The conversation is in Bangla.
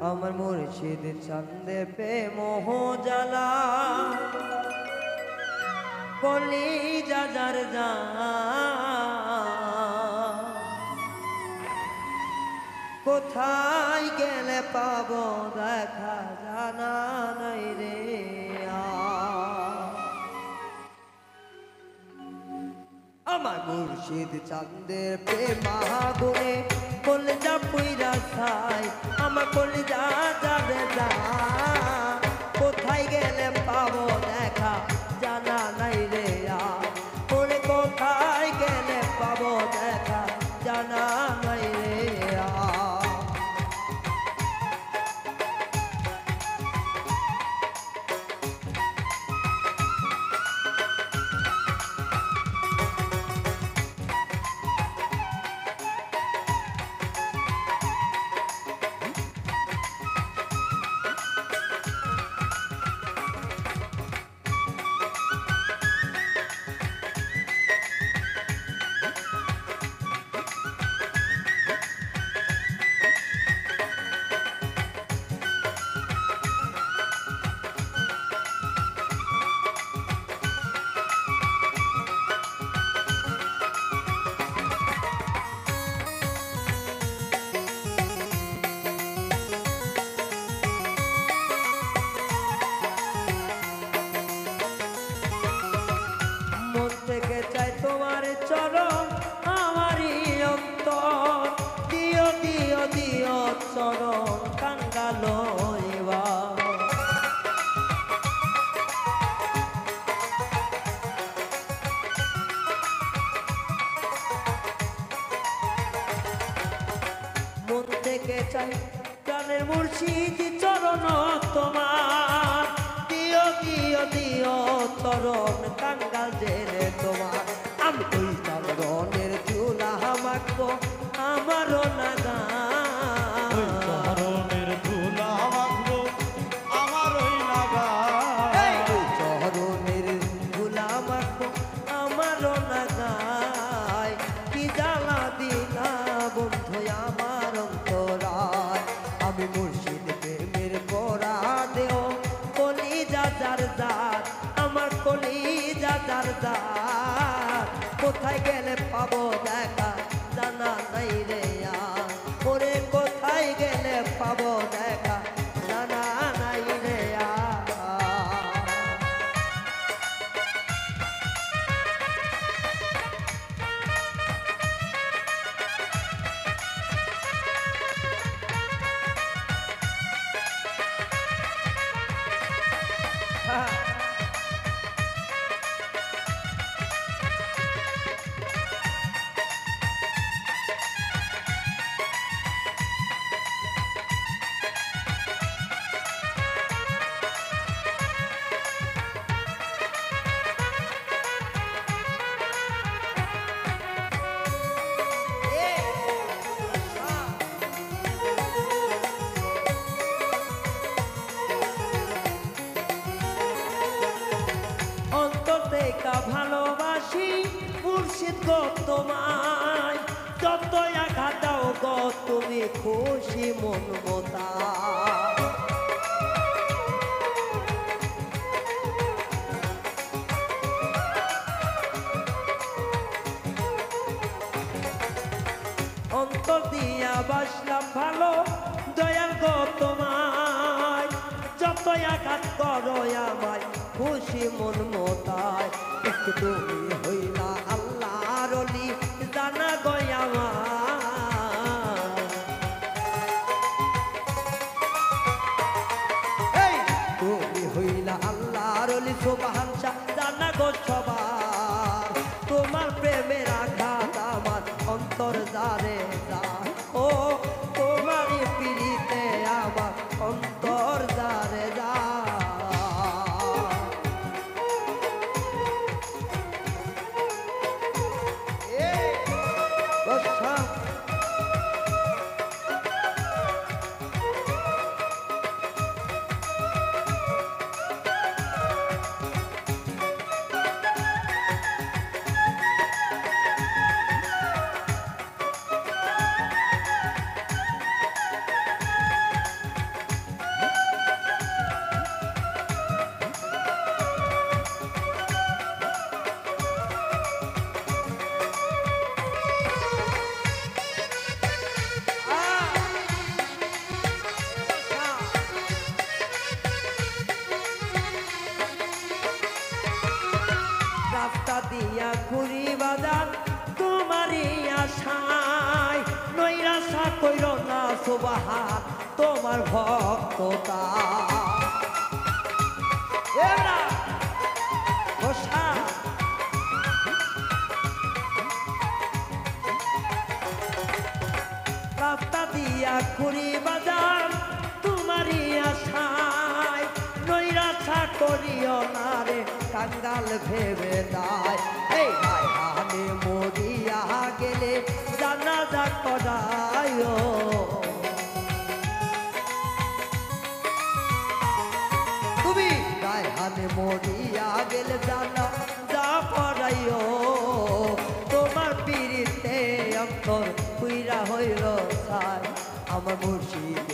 আমার মুর্শিদ চান্দে পে মোহ জ্বালা কলি যার যা কোথায় গেলে পাবো দেখা জানা নাই রে আমার মুর্শিদ চাঁদের প্রেমাগুনে কলিজা পুইরা ছাই আমার কলিজা যাবে যা কোথায় গেলে পাবো দেখা জানা নাই রে ওরে কোথায় গেলে পাবো দেখা জানা নাই রে চাই তোমার চরণ আমারই অন্তর দিও দিও দিও চরণ কাঙ্গালো মন থেকে চাই প্রাণের মুর্শিদ চরণ তোমার দিও দিও দিও চরণ কাঙ্গাল জেনে তোমার আমি ওই চরণের চুলা মাখবো আমারও নাগা চরণের চুলা মাখবো আমার ওই নাগা চরণের চুলা মাখবো আমারও নাগায় কি জ্বালা দিলা বন্ধু আমার অন্তরায় আমি মুর্শিদ প্রেমের করা দেও কলিজা যার যার আমার কলিজা যার যার কোথায় গেলে পাবো দেখা জানা নাই রে ওরে কোথায় গেলে পাবো দেখা জানা নাই রে ভালোবাসি মুর্শিদ গো তোমায় যত আঘাত দাও গো তুমি খুশি মন মতা অন্তর দিয়া বাসলাম ভালো দয়াল গো তোমায় যত আঘাত করো আমায় খুশি মন মতায় একটু তুমি হইলা আল্লাহর ওলি জানা গয়া তুমি হইলা আল্লাহর ওলি সুবহান শাহ জানা গো সবার তোমার প্রেমের আঘাত আমার অন্তর জারে যা ও তোমারই পিড়িতে আমার অন্তর জারে যা সুবহান তোমার ভক্ততা এরা বসা রাস্তা দিয়া কুড়ি বাজার তোমারই আশায় নৈরাশা করিও না রে কাঙ্গাল ভেবে দায় এই হানে মরিয়া গেলে জানাজা করায় তুমি গায়ে মরিয়া গেলে জানা যা পড়াইও তোমার পিড়িতে অন্তর কুইরা হইল সার আমার মুর্শিদ